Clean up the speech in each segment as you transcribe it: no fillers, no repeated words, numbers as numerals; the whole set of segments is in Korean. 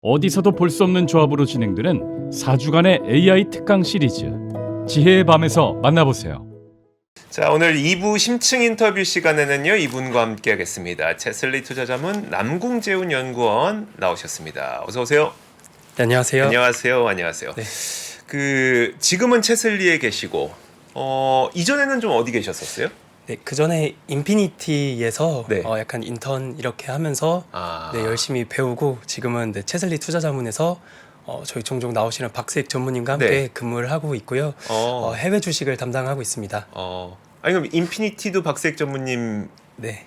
어디서도 볼 수 없는 조합으로 진행되는 4주간의 AI 특강 시리즈 지혜의 밤에서 만나보세요. 자, 오늘 2부 심층 인터뷰 시간에는요, 이분과 함께 하겠습니다. 채슬리 투자자문 남궁재훈 연구원 나오셨습니다. 어서 오세요. 네, 안녕하세요. 안녕하세요. 네. 지금은 채슬리에 계시고 이전에는 좀 어디 계셨었어요? 네, 그 전에 인피니티에서 네. 약간 인턴 이렇게 하면서 네, 열심히 배우고 지금은 네, 채슬리 투자자문에서 저희 종종 나오시는 박세익 전무님과 함께 네. 근무를 하고 있고요. 해외 주식을 담당하고 있습니다. 아니 그럼 인피니티도 박세익 전무님 네,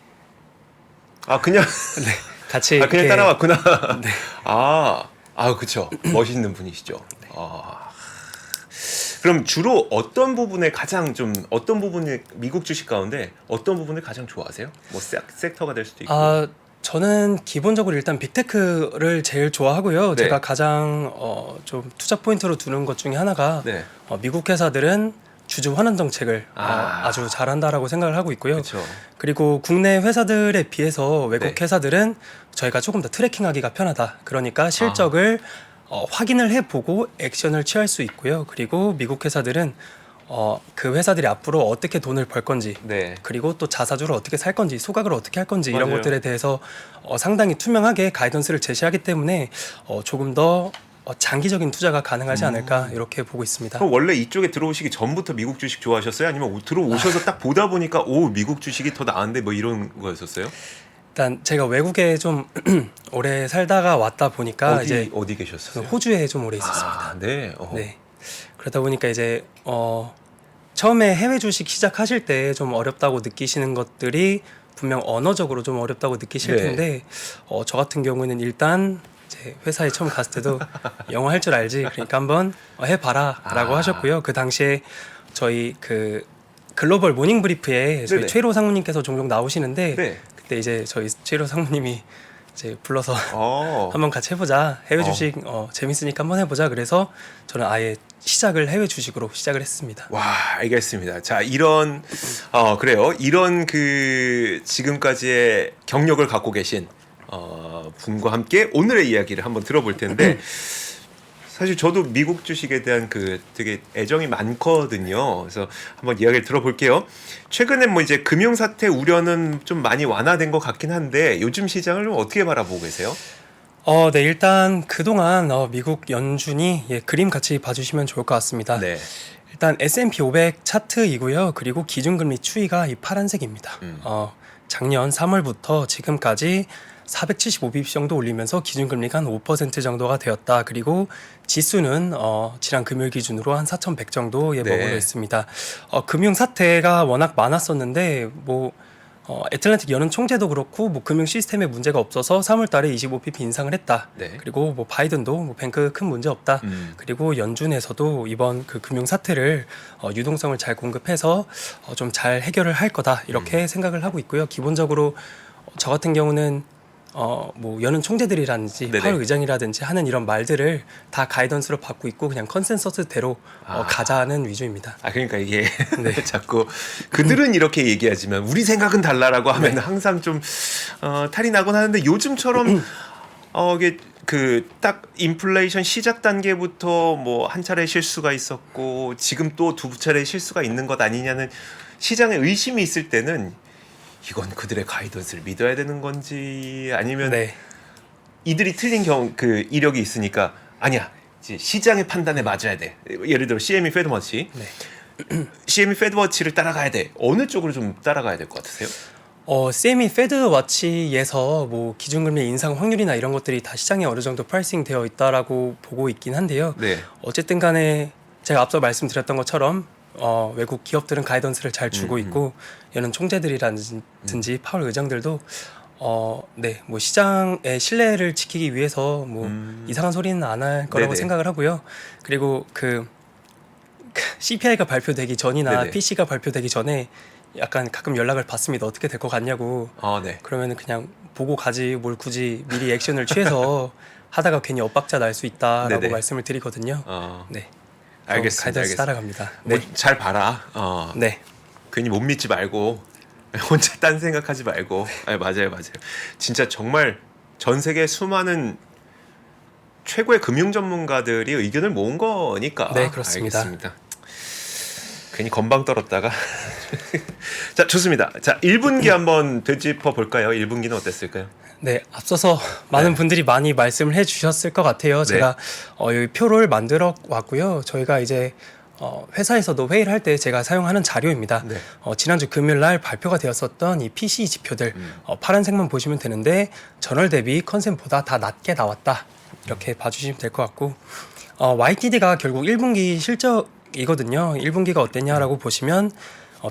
그냥 네, 같이 그냥 이렇게 따라왔구나. 네. 그쵸. 멋있는 분이시죠. 그럼 주로 어떤 부분에 미국 주식 가운데 어떤 부분을 가장 좋아하세요? 뭐 섹터가 될 수도 있고. 저는 기본적으로 일단 빅테크를 제일 좋아하고요. 네. 제가 가장 좀 투자 포인트로 두는 것 중에 하나가 네. 미국 회사들은 주주 환원 정책을 아주 잘한다라고 생각을 하고 있고요. 그렇죠. 그리고 국내 회사들에 비해서 외국 네. 회사들은 저희가 조금 더 트래킹하기가 편하다. 그러니까 실적을 확인을 해보고 액션을 취할 수 있고요. 그리고 미국 회사들은 그 회사들이 앞으로 어떻게 돈을 벌 건지, 네. 그리고 또 자사주를 어떻게 살 건지, 소각을 어떻게 할 건지 이런 맞아요. 것들에 대해서 상당히 투명하게 가이던스를 제시하기 때문에 조금 더 장기적인 투자가 가능하지 않을까 이렇게 보고 있습니다. 그럼 원래 이쪽에 들어오시기 전부터 미국 주식 좋아하셨어요? 아니면 들어오셔서 딱 보다 보니까 미국 주식이 더 나은데 뭐 이런 거였었어요? 일단 제가 외국에 좀 오래 살다가 왔다 보니까 이제 어디 계셨어요? 호주에 좀 오래 있었습니다. 네. 네. 그러다 보니까 이제 처음에 해외 주식 시작하실 때 좀 어렵다고 느끼시는 것들이 분명 언어적으로 좀 어렵다고 느끼실 네. 텐데 저 같은 경우에는 일단 제 회사에 처음 갔을 때도 영어 할 줄 알지, 그러니까 한번 해봐라라고 하셨고요. 그 당시에 저희 그 글로벌 모닝 브리프에 저희 네네. 최일호 상무님께서 종종 나오시는데 네. 그때 이제 저희 최일호 상무님이 이제 불러서 어. 한번 같이 해보자, 해외 주식 재밌으니까 한번 해보자. 그래서 저는 아예 시작을 해외 주식으로 시작을 했습니다. 와, 알겠습니다. 자, 그래요. 이런 지금까지의 경력을 갖고 계신 분과 함께 오늘의 이야기를 한번 들어볼 텐데 사실 저도 미국 주식에 대한 되게 애정이 많거든요. 그래서 한번 이야기를 들어볼게요. 최근에 뭐 이제 금융 사태 우려는 좀 많이 완화된 것 같긴 한데 요즘 시장을 좀 어떻게 바라보고 계세요? 네, 일단 그동안 미국 연준이 그림 같이 봐주시면 좋을 것 같습니다. 네. 일단 S&P 500 차트이고요. 그리고 기준금리 추이가 이 파란색입니다. 작년 3월부터 지금까지 475bp 정도 올리면서 기준금리가 한 5% 정도가 되었다. 그리고 지수는 지난 금요일 기준으로 한 4,100 정도에 네. 머물러 있습니다. 금융 사태가 워낙 많았었는데 애틀랜틱 연은 총재도 그렇고 금융 시스템에 문제가 없어서 3월달에 25bp 인상을 했다. 네. 그리고 바이든도 뱅크 큰 문제 없다. 그리고 연준에서도 이번 그 금융 사태를 유동성을 잘 공급해서 좀 잘 해결을 할 거다 이렇게 생각을 하고 있고요. 기본적으로 저 같은 경우는 연은 총재들이라든지 네네. 파월 의장이라든지 하는 이런 말들을 다 가이던스로 받고 있고 그냥 컨센서스대로 가자는 위주입니다. 그러니까 이게 네. 자꾸 그들은 이렇게 얘기하지만 우리 생각은 달라라고 하면 네. 항상 좀 탈이 나곤 하는데 요즘처럼 이게 딱 인플레이션 시작 단계부터 뭐 한 차례 실수가 있었고 지금 또 두 차례 실수가 있는 것 아니냐는 시장에 의심이 있을 때는 이건 그들의 가이던스를 믿어야 되는 건지 아니면 네. 이들이 틀린 이력이 있으니까 아니야 이제 시장의 판단에 맞아야 돼. 예를 들어 CME 페드워치, CME 페드워치를 따라가야 돼. 어느 쪽으로 좀 따라가야 될 것 같으세요? CME 페드워치에서 기준금리 인상 확률이나 이런 것들이 다 시장에 어느 정도 프라이싱 되어 있다라고 보고 있긴 한데요. 네. 어쨌든 간에 제가 앞서 말씀드렸던 것처럼 외국 기업들은 가이던스를 잘 주고 있고 연은 총재들이라든지 파월 의장들도 시장의 신뢰를 지키기 위해서 이상한 소리는 안 할 거라고 네네. 생각을 하고요. 그리고 CPI가 발표되기 전이나 네네. PC가 발표되기 전에 약간 가끔 연락을 받습니다. 어떻게 될 것 같냐고. 네. 그러면은 그냥 보고 가지 뭘 굳이 미리 액션을 취해서 하다가 괜히 엇박자 날 수 있다라고 네네. 말씀을 드리거든요. 네. 알겠습니다. 가이던스 따라갑니다. 네. 잘 봐라. 네. 괜히 못 믿지 말고 혼자 딴 생각하지 말고. 맞아요. 진짜 정말 전 세계 수많은 최고의 금융 전문가들이 의견을 모은 거니까. 네, 그렇습니다. 알겠습니다. 괜히 건방 떨었다가 자, 좋습니다. 자, 1분기 한번 되짚어 볼까요? 1분기는 어땠을까요? 네, 앞서서 많은 분들이 많이 말씀을 해주셨을 것 같아요. 제가 여기 표를 만들어 왔고요. 저희가 이제 회사에서도 회의를 할 때 제가 사용하는 자료입니다. 네. 지난주 금요일 날 발표가 되었었던 이 PCE 지표들 파란색만 보시면 되는데 전월 대비 컨센보다 다 낮게 나왔다. 이렇게 봐주시면 될 것 같고 YTD가 결국 1분기 실적이거든요. 1분기가 어땠냐라고 보시면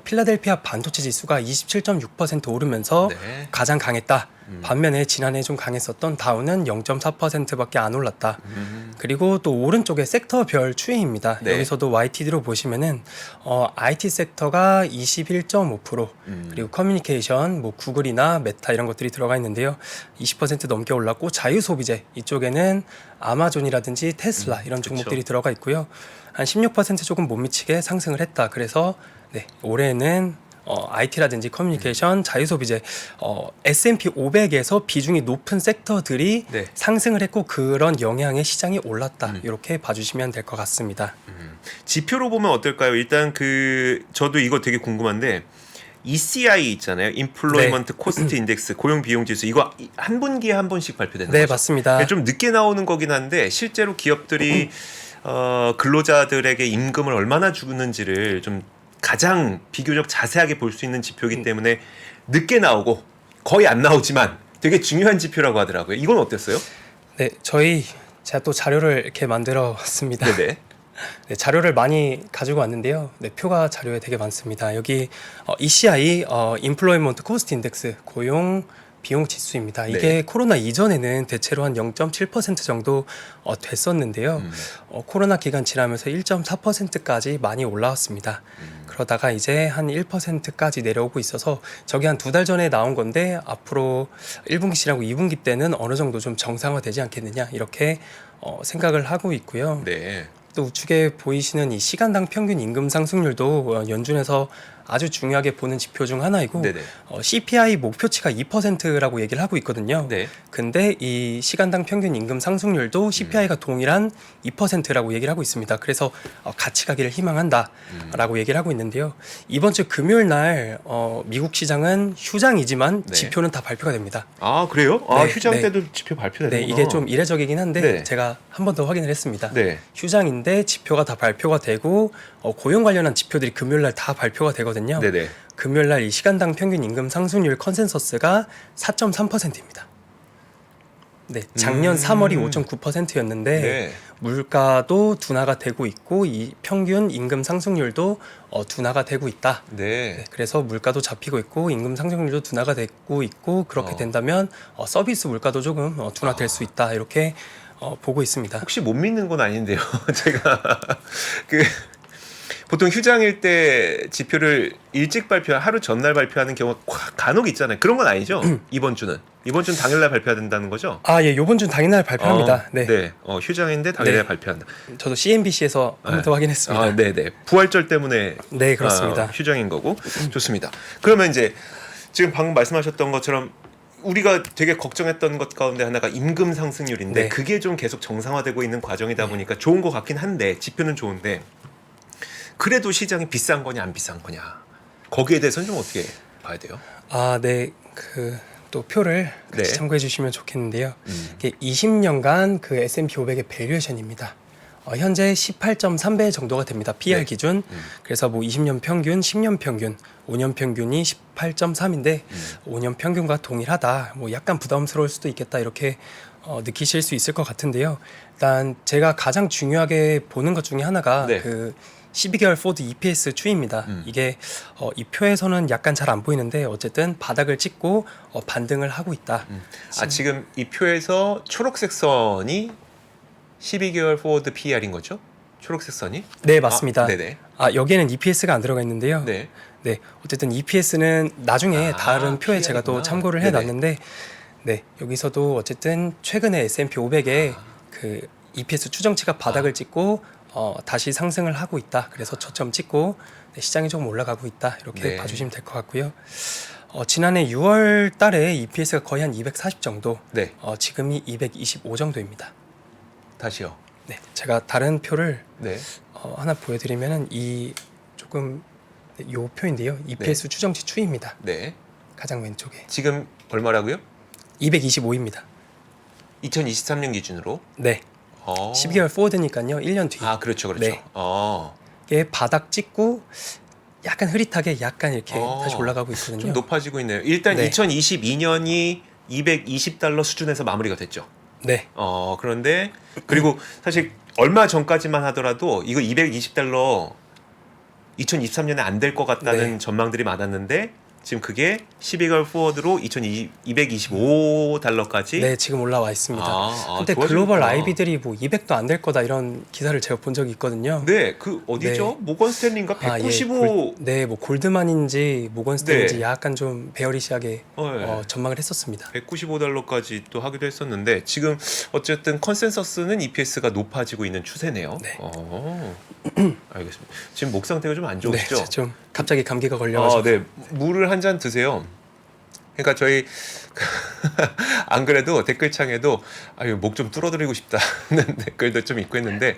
필라델피아 반도체 지수가 27.6% 오르면서 네. 가장 강했다. 반면에 지난해 좀 강했었던 다우는 0.4%밖에 안 올랐다. 그리고 또 오른쪽에 섹터별 추이입니다. 네. 여기서도 YTD로 보시면은 IT 섹터가 21.5%, 그리고 커뮤니케이션, 뭐 구글이나 메타 이런 것들이 들어가 있는데요. 20% 넘게 올랐고 자유 소비재 이쪽에는 아마존이라든지 테슬라 이런 종목들이 들어가 있고요. 한 16% 조금 못 미치게 상승을 했다. 그래서 네, 올해는 IT라든지 커뮤니케이션, 자유소비재, S&P 500에서 비중이 높은 섹터들이 네. 상승을 했고 그런 영향에 시장이 올랐다. 이렇게 봐주시면 될 것 같습니다. 지표로 보면 어떨까요? 일단 저도 이거 되게 궁금한데 ECI 있잖아요. Employment Cost Index, 고용 비용 지수. 이거 한 분기에 한 번씩 발표되는 네, 거죠? 맞습니다. 좀 늦게 나오는 거긴 한데 실제로 기업들이 근로자들에게 임금을 얼마나 주는지를 좀 가장 비교적 자세하게 볼 수 있는 지표이기 때문에 늦게 나오고 거의 안 나오지만 되게 중요한 지표라고 하더라고요. 이건 어땠어요? 네, 제가 또 자료를 이렇게 만들어 왔습니다. 네네. 네, 자료를 많이 가지고 왔는데요. 네, 표가 자료에 되게 많습니다. 여기 ECI, Employment Cost Index, 고용 비용 지수입니다. 이게 네. 코로나 이전에는 대체로 한 0.7% 정도 됐었는데요. 코로나 기간 지나면서 1.4%까지 많이 올라왔습니다. 그러다가 이제 한 1%까지 내려오고 있어서 저게 한 2달 전에 나온 건데 앞으로 1분기 지나고 2분기 때는 어느 정도 좀 정상화되지 않겠느냐 이렇게 생각을 하고 있고요. 네. 또 우측에 보이시는 이 시간당 평균 임금 상승률도 연준에서 아주 중요하게 보는 지표 중 하나이고 네네. CPI 목표치가 2%라고 얘기를 하고 있거든요. 네. 근데 이 시간당 평균 임금 상승률도 CPI가 동일한 2%라고 얘기를 하고 있습니다. 그래서 같이 가기를 희망한다라고 얘기를 하고 있는데요. 이번 주 금요일 날 미국 시장은 휴장이지만 네. 지표는 다 발표가 됩니다. 아, 그래요? 아, 네, 휴장 네. 때도 지표 발표되는구나. 네, 이게 좀 이례적이긴 한데 네. 제가 한 번 더 확인을 했습니다. 네. 휴장인데 지표가 다 발표가 되고 고용 관련한 지표들이 금요일 날 다 발표가 되거든요. 네네. 금요일 날 이 시간당 평균 임금 상승률 컨센서스가 4.3%입니다. 네, 작년 3월이 5.9%였는데 네. 물가도 둔화가 되고 있고 이 평균 임금 상승률도 둔화가 되고 있다. 네. 네, 그래서 물가도 잡히고 있고 임금 상승률도 둔화가 되고 있고 그렇게 된다면 서비스 물가도 조금 둔화될 수 있다. 이렇게 보고 있습니다. 혹시 못 믿는 건 아닌데요. 제가 보통 휴장일 때 지표를 일찍 하루 전날 발표하는 경우가 간혹 있잖아요. 그런 건 아니죠? 이번 주는 당일날 발표해야 된다는 거죠? 아, 예, 요번 주 당일날 발표합니다. 네. 네. 휴장인데 당일날 네. 발표한다. 저도 CNBC에서 한 번 더 확인했습니다. 아, 네네. 부활절 때문에 네, 그렇습니다. 휴장인 거고. 좋습니다. 그러면 이제 지금 방금 말씀하셨던 것처럼 우리가 되게 걱정했던 것 가운데 하나가 임금 상승률인데 네. 그게 좀 계속 정상화되고 있는 과정이다 보니까 좋은 것 같긴 한데 지표는 좋은데 그래도 시장이 비싼 거냐 안 비싼 거냐 거기에 대해서는 좀 어떻게 봐야 돼요? 아, 네. 또 표를 같이 네. 참고해 주시면 좋겠는데요. 이게 20년간 그 S&P 500의 밸류에이션입니다. 현재 18.3배 정도가 됩니다. PR 네. 기준. 그래서 뭐 20년 평균, 10년 평균, 5년 평균이 18.3인데 5년 평균과 동일하다. 뭐 약간 부담스러울 수도 있겠다. 이렇게 느끼실 수 있을 것 같은데요. 일단 제가 가장 중요하게 보는 것 중에 하나가 네. 그 12개월 포드 EPS 추이입니다. 이게 이 표에서는 약간 잘 안 보이는데 어쨌든 바닥을 찍고 반등을 하고 있다. 지금 이 표에서 초록색 선이 12개월 포워드 PER인 거죠? 초록색 선이? 네, 맞습니다. 네네. 여기에는 EPS가 안 들어가 있는데요. 네. 네, 어쨌든 EPS는 나중에 다른 표에 제가 또 PR이구나. 참고를 네네. 해놨는데, 네, 여기서도 어쨌든 최근에 S&P 500의 그 EPS 추정치가 바닥을 찍고 다시 상승을 하고 있다. 그래서 저점 찍고 시장이 조금 올라가고 있다. 이렇게 네. 봐주시면 될 것 같고요. 지난해 6월 달에 EPS가 거의 한 240 정도, 네. 지금이 225 정도입니다. 다시요. 네, 제가 다른 표를 네. 하나 보여드리면은 이 조금 요 표인데요. EPS 추정치 추이입니다. 네. 가장 왼쪽에 지금 얼마라고요? 225입니다. 2023년 기준으로. 네, 12개월 포워드니까요. 1년 뒤. 아, 그렇죠, 그렇죠. 네. 어. 이게 바닥 찍고 약간 흐릿하게 약간 이렇게 다시 올라가고 있거든요. 좀 높아지고 있네요. 일단 네. 2022년이 220달러 수준에서 마무리가 됐죠. 네, 그런데 그리고 사실 얼마 전까지만 하더라도 이거 220달러 2023년에 안 될 것 같다는 네. 전망들이 많았는데 지금 그게 12개월 포워드로 225달러까지. 네, 지금 올라와 있습니다. 근데 좋아지는구나. 글로벌 IB들이 뭐 200도 안 될 거다 이런 기사를 제가 본 적이 있거든요. 네, 그 어디죠? 네. 모건 스탠리인가? 아, 예, 195. 네, 뭐 골드만인지 모건스탠인지 네. 약간 좀 베어리시하게 네. 전망을 했었습니다. 195달러까지 또 하기도 했었는데 지금 어쨌든 컨센서스는 EPS가 높아지고 있는 추세네요. 네. 알겠습니다. 지금 목 상태가 좀 안 네, 좋으시죠? 좀 갑자기 감기가 걸려가지고. 네. 물을 한 잔 드세요. 그러니까 저희 안 그래도 댓글창에도 목 좀 뚫어드리고 싶다는 댓글도 좀 있고 했는데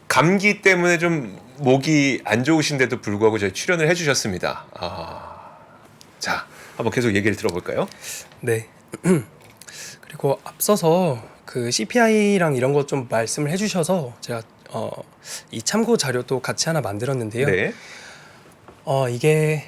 감기 때문에 좀 목이 안 좋으신데도 불구하고 저희 출연을 해주셨습니다. 자, 한번 계속 얘기를 들어볼까요? 네. 그리고 앞서서 그 CPI랑 이런 거 좀 말씀을 해주셔서 제가 이 참고 자료도 같이 하나 만들었는데요. 네. 이게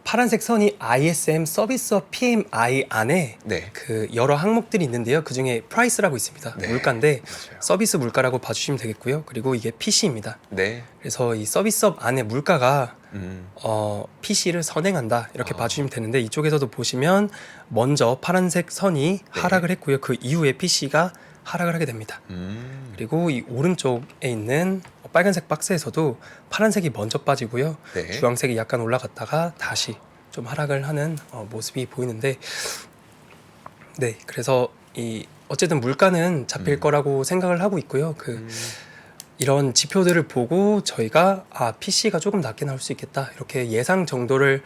파란색 선이 ISM 서비스업 PMI 안에 네. 그 여러 항목들이 있는데요. 그 중에 프라이스라고 있습니다. 네, 물가인데 맞아요. 서비스 물가라고 봐주시면 되겠고요. 그리고 이게 PC입니다. 네. 그래서 이 서비스업 안에 물가가 음. PC를 선행한다 이렇게 봐주시면 되는데 이쪽에서도 보시면 먼저 파란색 선이 하락을 했고요. 그 이후에 PC가 하락을 하게 됩니다. 그리고 이 오른쪽에 있는 빨간색 박스에서도 파란색이 먼저 빠지고요. 네. 주황색이 약간 올라갔다가 다시 좀 하락을 하는 모습이 보이는데 네, 그래서 이 어쨌든 물가는 잡힐 거라고 생각을 하고 있고요. 이런 지표들을 보고 저희가 PC가 조금 낮게 나올 수 있겠다 이렇게 예상 정도를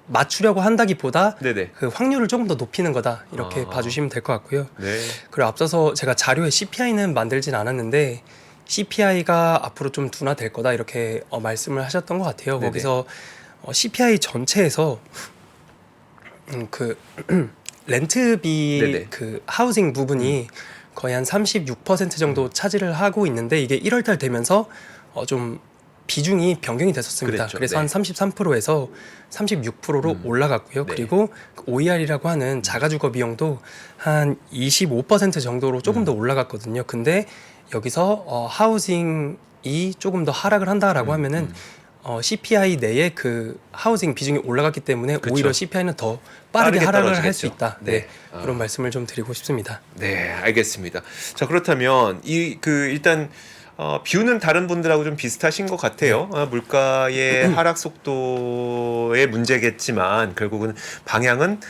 맞추려고 한다기보다 네네. 그 확률을 조금 더 높이는 거다 이렇게 봐주시면 될 것 같고요. 네. 그리고 앞서서 제가 자료에 CPI는 만들진 않았는데 CPI가 앞으로 좀 둔화될 거다 이렇게 말씀을 하셨던 것 같아요. 네네. 거기서 CPI 전체에서 그 렌트비 네네. 그 하우징 부분이 거의 한 36% 정도 차지를 하고 있는데 이게 1월달 되면서 좀 비중이 변경이 됐었습니다. 그랬죠. 그래서 네. 한 33%에서 36%로 올라갔고요. 네. 그리고 OER이라고 하는 자가주거 비용도 한 25% 정도로 조금 더 올라갔거든요. 근데 여기서 하우징이 조금 더 하락을 한다라고 하면은 CPI 내에 그 하우징 비중이 올라갔기 때문에 그쵸. 오히려 CPI는 더 빠르게 하락을 할 수 떨어지겠죠. 있다. 네. 네. 그런 말씀을 좀 드리고 싶습니다. 네, 알겠습니다. 자, 그렇다면 일단 뷰는 다른 분들하고 좀 비슷하신 것 같아요. 물가의 하락 속도의 문제겠지만 결국은 방향은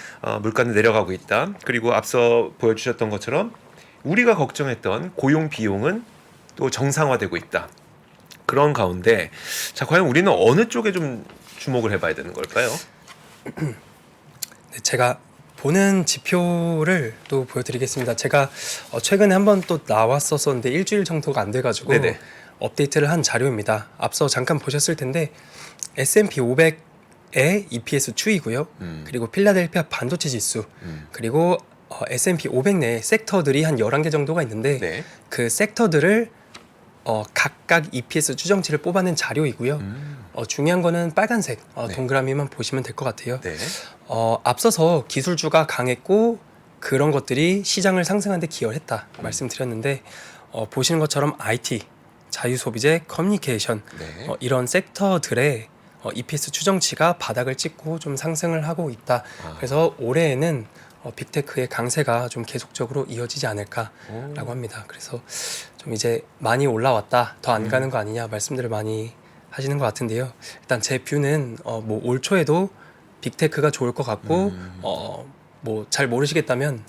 물가는 내려가고 있다. 그리고 앞서 보여주셨던 것처럼 우리가 걱정했던 고용 비용은 또 정상화되고 있다. 그런 가운데 자, 과연 우리는 어느 쪽에 좀 주목을 해봐야 되는 걸까요? 네, 제가 보는 지표를 또 보여드리겠습니다. 제가 최근에 한번 또 나왔었는데 일주일 정도가 안 돼가지고 네네. 업데이트를 한 자료입니다. 앞서 잠깐 보셨을 텐데 S&P 500의 EPS 추이고요. 그리고 필라델피아 반도체 지수 그리고 S&P 500 내 섹터들이 한 11개 정도가 있는데 네. 그 섹터들을 각각 EPS 추정치를 뽑아낸 자료이고요. 중요한 거는 빨간색 네. 동그라미만 보시면 될 것 같아요. 네. 앞서서 기술주가 강했고 그런 것들이 시장을 상승하는 데 기여를 했다 말씀드렸는데 보시는 것처럼 IT, 자유소비재, 커뮤니케이션 네. 이런 섹터들의 EPS 추정치가 바닥을 찍고 좀 상승을 하고 있다. 그래서 올해에는 빅테크의 강세가 좀 계속적으로 이어지지 않을까라고 합니다. 그래서 좀 이제 많이 올라왔다, 더 안 가는 거 아니냐 말씀들을 많이 하시는 것 같은데요. 일단 제 뷰는 뭐 올 초에도 빅테크가 좋을 것 같고 뭐 잘 모르시겠다면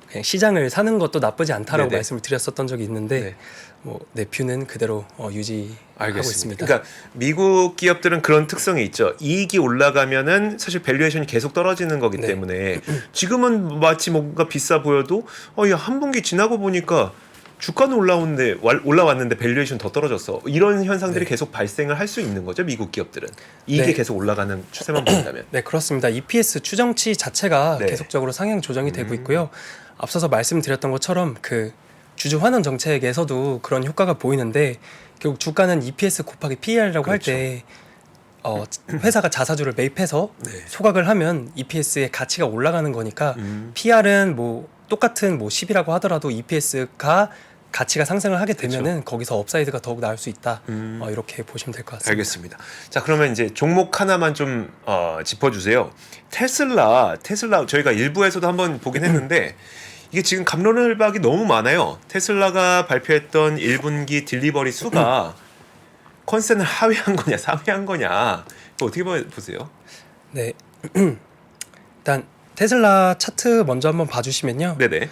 그냥 시장을 사는 것도 나쁘지 않다라고 네네. 말씀을 드렸었던 적이 있는데 네. 뭐 내 뷰는 그대로 유지하고 알겠습니다. 있습니다. 그러니까 미국 기업들은 그런 특성이 있죠. 이익이 올라가면은 사실 밸류에이션이 계속 떨어지는 거기 네. 때문에 지금은 마치 뭔가 비싸 보여도 야, 한 분기 지나고 보니까 주가는 올라왔는데 밸류에이션 더 떨어졌어. 이런 현상들이 네. 계속 발생을 할 수 있는 거죠, 미국 기업들은. 이게 네. 계속 올라가는 추세만 본다면. 네, 그렇습니다. EPS 추정치 자체가 네. 계속적으로 상향 조정이 되고 있고요. 앞서서 말씀드렸던 것처럼 그 주주 환원 정책에서도 그런 효과가 보이는데 결국 주가는 EPS 곱하기 PER이라고 그렇죠. 할 때 회사가 자사주를 매입해서 네. 소각을 하면 EPS의 가치가 올라가는 거니까 PR은 뭐 똑같은 뭐 10이라고 하더라도 EPS가 가치가 상승을 하게 되면은 거기서 업사이드가 더욱 나올 수 있다. 이렇게 보시면 될 것 같습니다. 알겠습니다. 자, 그러면 이제 종목 하나만 좀 짚어주세요. 테슬라 저희가 일부에서도 한번 보긴 했는데 이게 지금 갑론을박이 너무 많아요. 테슬라가 발표했던 1분기 딜리버리 수가 컨센을 하회한 거냐 상회한 거냐 이거 어떻게 보세요? 네. 일단 테슬라 차트 먼저 한번 봐주시면요. 네네.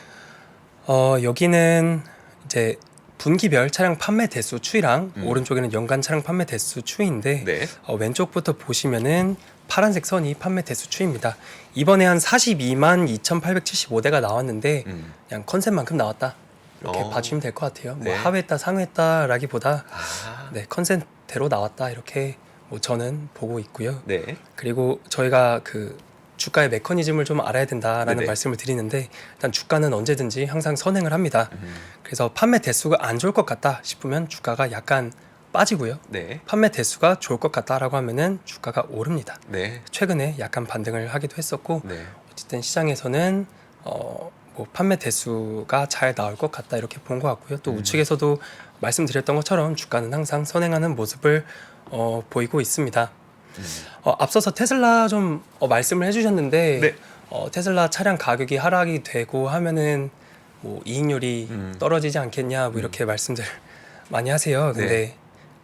여기는 이제 분기별 차량 판매 대수 추이랑 오른쪽에는 연간 차량 판매 대수 추이인데 네. 왼쪽부터 보시면은 파란색 선이 판매 대수 추이입니다. 이번에 한 42만 2,875대가 나왔는데 그냥 컨셉만큼 나왔다. 이렇게 봐주시면 될 것 같아요. 네. 뭐 하회했다 상회했다라기보다 아, 네, 컨셉대로 나왔다 이렇게 뭐 저는 보고 있고요. 네. 그리고 저희가 그 주가의 메커니즘을 좀 알아야 된다라는 네네. 말씀을 드리는데 일단 주가는 언제든지 항상 선행을 합니다. 그래서 판매 대수가 안 좋을 것 같다 싶으면 주가가 약간 빠지고요. 네. 판매 대수가 좋을 것 같다라고 하면은 주가가 오릅니다. 네. 최근에 약간 반등을 하기도 했었고 네. 어쨌든 시장에서는 뭐 판매 대수가 잘 나올 것 같다 이렇게 본 것 같고요. 또 우측에서도 말씀드렸던 것처럼 주가는 항상 선행하는 모습을 보이고 있습니다. 앞서서 테슬라 좀 말씀을 해주셨는데 네. 테슬라 차량 가격이 하락이 되고 하면은 뭐 이익률이 떨어지지 않겠냐 뭐 이렇게 말씀들 많이 하세요. 근데 네.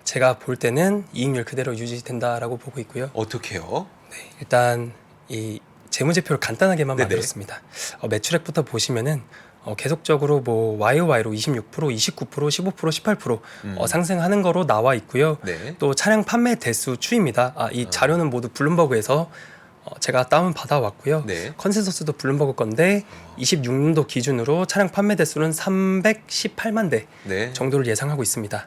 제가 볼 때는 이익률 그대로 유지된다라고 보고 있고요. 어떻게요? 네, 일단 이 재무제표를 간단하게만 네네. 만들었습니다. 매출액부터 보시면은 계속적으로 뭐 YOY로 26%, 29%, 15%, 18% 상승하는 거로 나와 있고요. 네. 또 차량 판매 대수 추입니다. 이 자료는 모두 블룸버그에서 제가 다운 받아 왔고요. 네. 컨센서스도 블룸버그 건데 26년도 기준으로 차량 판매 대수는 318만 대 네. 정도를 예상하고 있습니다.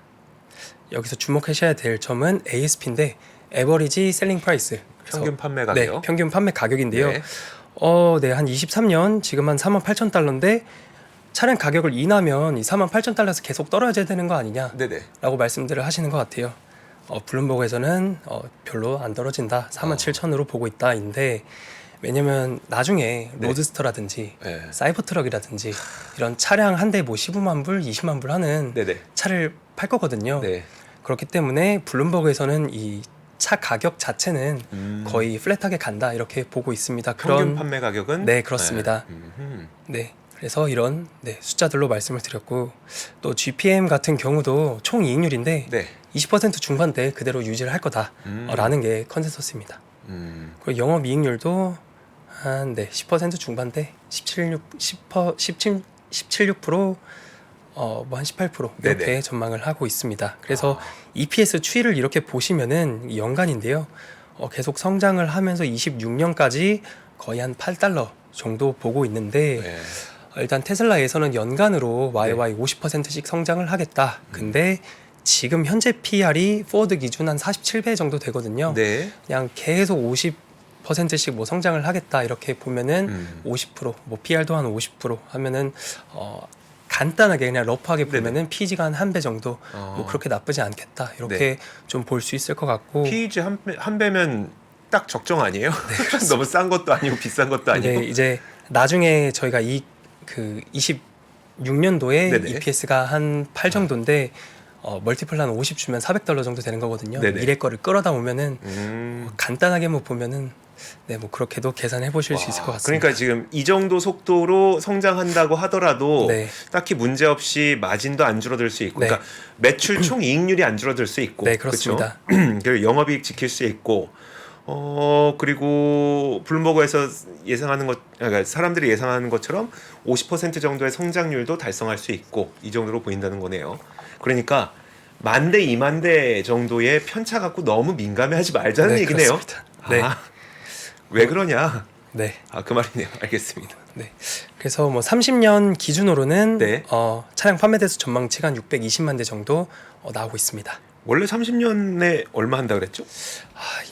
여기서 주목하셔야 될 점은 ASP인데 에버리지 셀링 프라이스 평균 판매 가격. 네, 평균 판매 가격인데요. 네. 네, 한 23년 지금 한 48,000달러인데 차량 가격을 인하면 이 48,000달러에서 계속 떨어져야 되는 거 아니냐라고 네네. 말씀들을 하시는 것 같아요. 블룸버그에서는 별로 안 떨어진다, 47,000으로 보고 있다인데 왜냐면 나중에 네. 로드스터라든지 네. 사이버 트럭이라든지 이런 차량 한 대 뭐 15만 불, 20만 불 하는 네네. 차를 팔 거거든요. 네. 그렇기 때문에 블룸버그에서는 이 차 가격 자체는 거의 플랫하게 간다 이렇게 보고 있습니다. 평균 판매 가격은 네, 그렇습니다. 네. 네, 그래서 이런 숫자들로 말씀을 드렸고 또 GPM 같은 경우도 총 이익률인데 네. 20% 중반대 그대로 유지를 할 거다라는 게 컨센서스입니다. 그리고 영업 이익률도 한 10% 중반대 17.6% 뭐 한 18% 이렇게 네네. 전망을 하고 있습니다. 그래서 EPS 추이를 이렇게 보시면은 연간인데요. 계속 성장을 하면서 26년까지 거의 한 8달러 정도 보고 있는데 네. 일단 테슬라에서는 연간으로 YY 50%씩 성장을 하겠다. 근데 지금 현재 PR이 포드 기준 한 47배 정도 되거든요. 네. 그냥 계속 50%씩 뭐 성장을 하겠다 이렇게 보면은 50%, 뭐 PR도 한 50% 하면은 간단하게 그냥 러프하게 보면은 PG가 한 배 정도 뭐 그렇게 나쁘지 않겠다 이렇게 네. 좀 볼 수 있을 것 같고. PEG 한 배면 딱 적정 아니에요? 너무 싼 것도 아니고 비싼 것도 아니고. 네, 이제 나중에 저희가 그 26년도에 네네. EPS가 한 8 정도인데 멀티플 한 50 주면 $400 정도 되는 거거든요. 네네. 미래 거를 끌어다 보면은 간단하게 뭐 보면은 뭐 그렇게도 계산해 보실 수 있을 것 같습니다. 그러니까 지금 이 정도 속도로 성장한다고 하더라도 네. 딱히 문제 없이 마진도 안 줄어들 수 있고, 네. 그러니까 매출 총 이익률이 안 줄어들 수 있고, 네, 그렇습니다. 그렇죠? 그리고 영업이익 지킬 수 있고, 그리고 블룸버그에서 예상하는 것, 그러니까 사람들이 예상하는 것처럼 50% 정도의 성장률도 달성할 수 있고 이 정도로 보인다는 거네요. 그러니까 10,000대, 20,000대 정도의 편차 갖고 너무 민감해하지 말자는 네, 얘기네요. 그렇습니다. 네. 왜 그러냐? 네. 그 말이네요. 알겠습니다. 네. 그래서 뭐 30년 기준으로는 네. 차량 판매 대수 전망치가 한 620만 대 정도 나오고 있습니다. 원래 30년에 얼마 한다 그랬죠?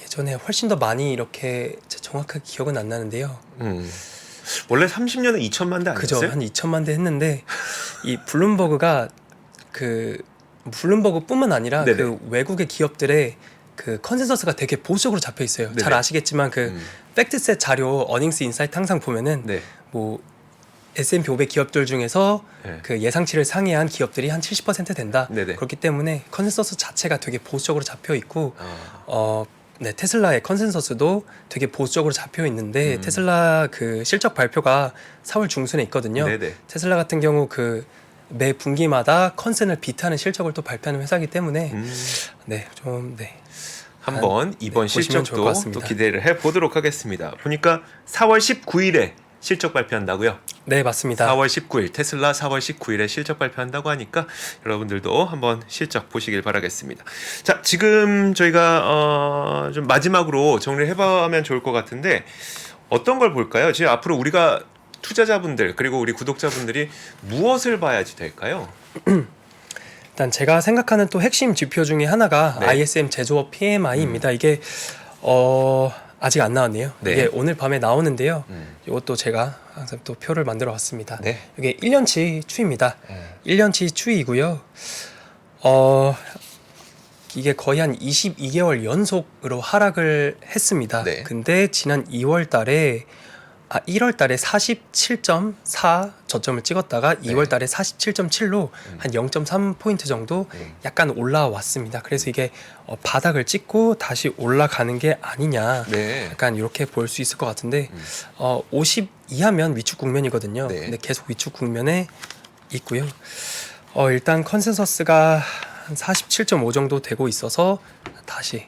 예전에 훨씬 더 많이 이렇게 정확하게 기억은 안 나는데요. 원래 30년에 2천만 대 그죠, 아니었어요? 한 2천만 대 했는데 이 블룸버그가 그 블룸버그뿐만 아니라 네네. 그 외국의 기업들의 그 컨센서스가 되게 보수적으로 잡혀 있어요. 잘 네네. 아시겠지만 그 팩트셋 자료 어닝스 인사이트 항상 보면은 네. 뭐 S&P 500 기업들 중에서 네. 그 예상치를 상회한 기업들이 한 70% 된다. 네네. 그렇기 때문에 컨센서스 자체가 되게 보수적으로 잡혀 있고 아. 네, 테슬라의 컨센서스도 되게 보수적으로 잡혀 있는데 테슬라 그 실적 발표가 4월 중순에 있거든요. 네네. 테슬라 같은 경우 그 매 분기마다 컨센을 비트하는 실적을 또 발표하는 회사이기 때문에 한번 이번 보시면 좋을 것 실적도 같습니다. 또 기대를 해 보도록 하겠습니다. 보니까 4월 19일에 실적 발표한다고요? 네, 맞습니다. 4월 19일 테슬라 4월 19일에 실적 발표한다고 하니까 여러분들도 한번 실적 보시길 바라겠습니다. 자, 지금 저희가 좀 마지막으로 정리를 해보면 좋을 것 같은데 어떤 걸 볼까요? 지금 앞으로 우리가 투자자분들 그리고 우리 구독자분들이 무엇을 봐야지 될까요? 일단 제가 생각하는 또 핵심 지표 중에 하나가 네. ISM 제조업 PMI입니다. 이게 아직 안 나왔네요. 네. 이게 오늘 밤에 나오는데요. 이것도 제가 항상 또 표를 만들어 왔습니다. 네. 이게 1년치 추이입니다. 1년치 추이이고요. 이게 거의 한 22개월 연속으로 하락을 했습니다. 네. 근데 지난 1월 달에 47.4 저점을 찍었다가 2월 달에 47.7로 한 0.3포인트 정도 약간 올라왔습니다. 그래서 이게 바닥을 찍고 다시 올라가는 게 아니냐. 네. 약간 이렇게 볼 수 있을 것 같은데 50 이하면 위축 국면이거든요. 네. 근데 계속 위축 국면에 있고요. 일단 컨센서스가 한 47.5 정도 되고 있어서 다시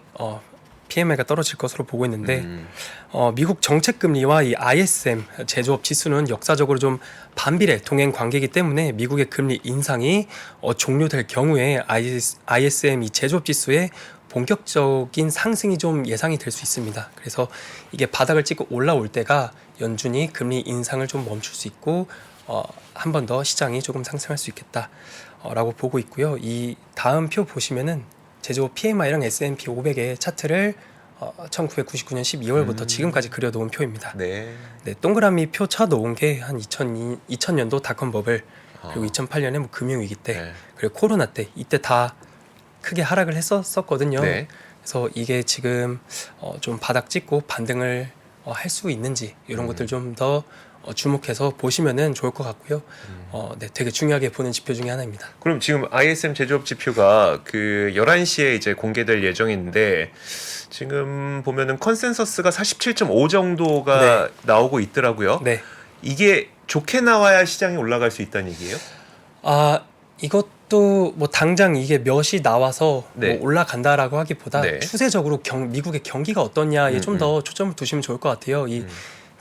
PMI가 떨어질 것으로 보고 있는데 미국 정책 금리와 이 ISM 제조업 지수는 역사적으로 좀 반비례 동행 관계이기 때문에 미국의 금리 인상이 종료될 경우에 ISM 이 제조업 지수의 본격적인 상승이 좀 예상이 될 수 있습니다. 그래서 이게 바닥을 찍고 올라올 때가 연준이 금리 인상을 좀 멈출 수 있고 한 번 더 시장이 조금 상승할 수 있겠다라고 보고 있고요. 이 다음 표 보시면은 제조업 PMI랑 S&P 500의 차트를 1999년 12월부터 지금까지 그려놓은 표입니다. 네. 네, 동그라미 표 쳐놓은 게 한 2000년도 닷컴 버블 그리고 2008년에 뭐 금융위기 때 네. 그리고 코로나 때 이때 다 크게 하락을 했었거든요. 네. 그래서 이게 지금 좀 바닥 찍고 반등을 할 수 있는지 이런 것들 좀 더 주목해서 보시면은 좋을 것 같고요. 네, 되게 중요하게 보는 지표 중에 하나입니다. 그럼 지금 ISM 제조업 지표가 그 11시에 이제 공개될 예정인데 지금 보면은 컨센서스가 47.5 정도가 나오고 있더라고요. 네. 이게 좋게 나와야 시장이 올라갈 수 있다는 얘기예요? 이것도 뭐 당장 이게 몇이 나와서 네. 뭐 올라간다라고 하기보다 네. 추세적으로 미국의 경기가 어떠냐에 좀 더 초점을 두시면 좋을 것 같아요. 이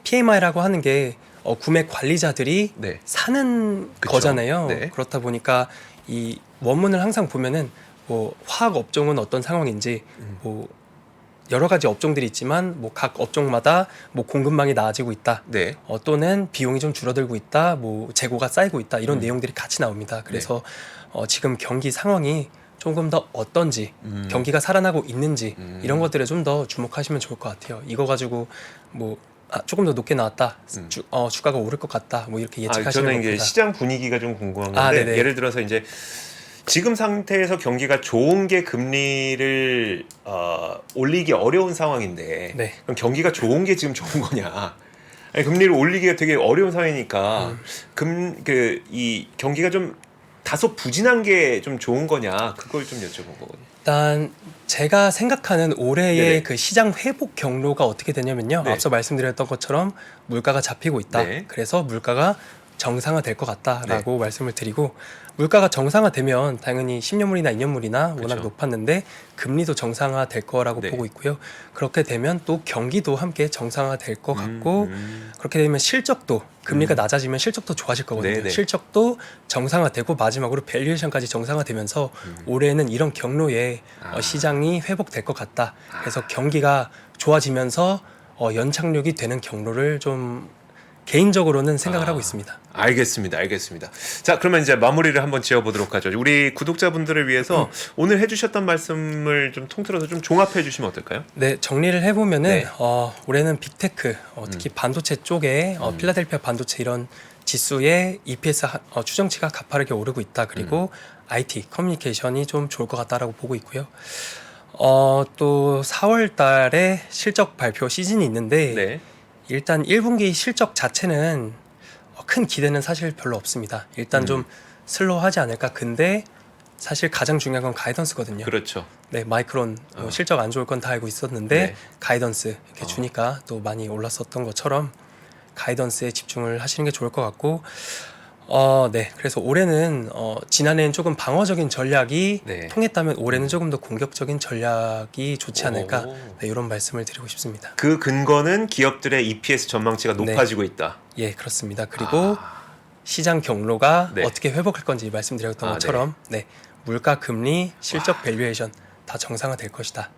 PMI라고 하는 게 구매 관리자들이 네. 사는 그쵸. 거잖아요. 네. 그렇다 보니까 이 원문을 항상 보면은 뭐 화학 업종은 어떤 상황인지 뭐 여러 가지 업종들이 있지만 뭐 각 업종마다 뭐 공급망이 나아지고 있다. 네. 또는 비용이 좀 줄어들고 있다. 뭐 재고가 쌓이고 있다. 이런 내용들이 같이 나옵니다. 그래서 지금 경기 상황이 조금 더 어떤지 경기가 살아나고 있는지 이런 것들에 좀 더 주목하시면 좋을 것 같아요. 이거 가지고 뭐 조금 더 높게 나왔다. 주가가 오를 것 같다. 뭐 이렇게 예측하시는 저는 이게 것보다 시장 분위기가 좀 궁금한 건데 네네. 예를 들어서 이제 지금 상태에서 경기가 좋은 게 금리를 올리기 어려운 상황인데 네. 그럼 경기가 좋은 게 지금 좋은 거냐? 아니, 금리를 올리기가 되게 어려운 상황이니까 이 경기가 좀 다소 부진한 게 좀 좋은 거냐? 그걸 좀 여쭤본 거거든요. 일단 제가 생각하는 올해의 네네. 그 시장 회복 경로가 어떻게 되냐면요. 네. 앞서 말씀드렸던 것처럼 물가가 잡히고 있다. 네. 그래서 물가가 정상화될 것 같다라고 말씀을 드리고 물가가 정상화되면 당연히 10년물이나 2년물이나 워낙 그쵸. 높았는데 금리도 정상화될 거라고 네. 보고 있고요. 그렇게 되면 또 경기도 함께 정상화될 것 같고 그렇게 되면 실적도 금리가 낮아지면 실적도 좋아질 거거든요. 네네. 실적도 정상화되고 마지막으로 밸류에이션까지 정상화되면서 올해는 이런 경로에 시장이 회복될 것 같다. 그래서 경기가 좋아지면서 연착륙이 되는 경로를 좀 개인적으로는 생각을 하고 있습니다. 알겠습니다. 자, 그러면 이제 마무리를 한번 지어보도록 하죠. 우리 구독자분들을 위해서 오늘 해주셨던 말씀을 좀 통틀어서 좀 종합해 주시면 어떨까요? 네, 정리를 해보면은 네. 올해는 빅테크, 특히 반도체 쪽에 필라델피아 반도체 이런 지수의 EPS 추정치가 가파르게 오르고 있다. 그리고 IT 커뮤니케이션이 좀 좋을 것 같다라고 보고 있고요. 또 4월 달에 실적 발표 시즌이 있는데 네. 일단 1분기 실적 자체는 큰 기대는 사실 별로 없습니다. 일단 좀 슬로우하지 않을까. 근데 사실 가장 중요한 건 가이던스거든요. 그렇죠. 네, 마이크론 실적 안 좋을 건 다 알고 있었는데 네. 가이던스 이렇게 주니까 또 많이 올랐었던 것처럼 가이던스에 집중을 하시는 게 좋을 것 같고, 네, 그래서 올해는 지난해는 조금 방어적인 전략이 네. 통했다면 올해는 조금 더 공격적인 전략이 좋지 않을까. 오. 네, 이런 말씀을 드리고 싶습니다. 그 근거는 기업들의 EPS 전망치가 네. 높아지고 있다. 예, 그렇습니다. 그리고 시장 경로가 네. 어떻게 회복할 건지 말씀드렸던 아, 것처럼 네, 물가, 금리, 실적 밸류에이션 다 정상화될 것이다.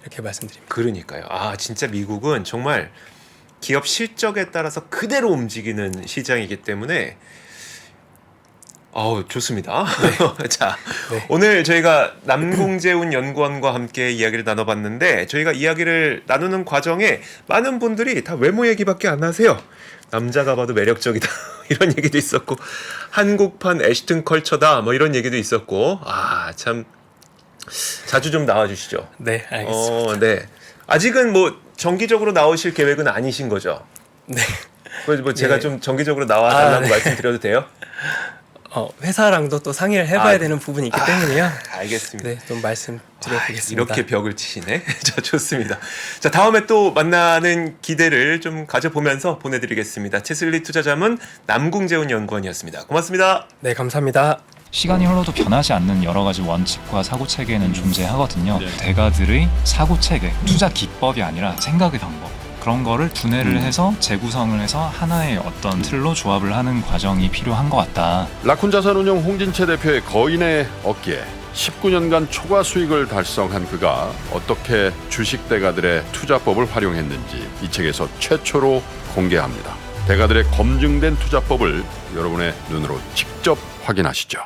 이렇게 말씀드립니다. 그러니까요. 진짜 미국은 정말 기업 실적에 따라서 그대로 움직이는 시장이기 때문에 좋습니다. 자, 네. 오늘 저희가 남궁재훈 연구원과 함께 이야기를 나눠봤는데 저희가 이야기를 나누는 과정에 많은 분들이 다 외모 얘기밖에 안 하세요. 남자가 봐도 매력적이다 이런 얘기도 있었고 한국판 애쉬튼 컬처다 뭐 이런 얘기도 있었고 참 자주 좀 나와주시죠. 네, 알겠습니다. 네. 아직은 뭐 정기적으로 나오실 계획은 아니신 거죠? 네. 그래서 뭐 제가 네. 좀 정기적으로 나와달라고 네. 말씀드려도 돼요? 회사랑도 또 상의를 해봐야 되는 부분이 있기 때문에요. 알겠습니다. 네, 좀 말씀드려보겠습니다. 이렇게 벽을 치시네. 자, 좋습니다. 자, 다음에 또 만나는 기대를 좀 가져보면서 보내드리겠습니다. 체슬리 투자자문 남궁재훈 연구원이었습니다. 고맙습니다. 네, 감사합니다. 시간이 흘러도 변하지 않는 여러 가지 원칙과 사고 체계는 존재하거든요. 대가들의 사고 체계, 투자 기법이 아니라 생각의 방법. 그런 거를 분해를 해서 재구성을 해서 하나의 어떤 틀로 조합을 하는 과정이 필요한 것 같다. 라쿤 자산운용 홍진채 대표의 거인의 어깨에 19년간 초과 수익을 달성한 그가 어떻게 주식 대가들의 투자법을 활용했는지 이 책에서 최초로 공개합니다. 대가들의 검증된 투자법을 여러분의 눈으로 직접 확인하시죠.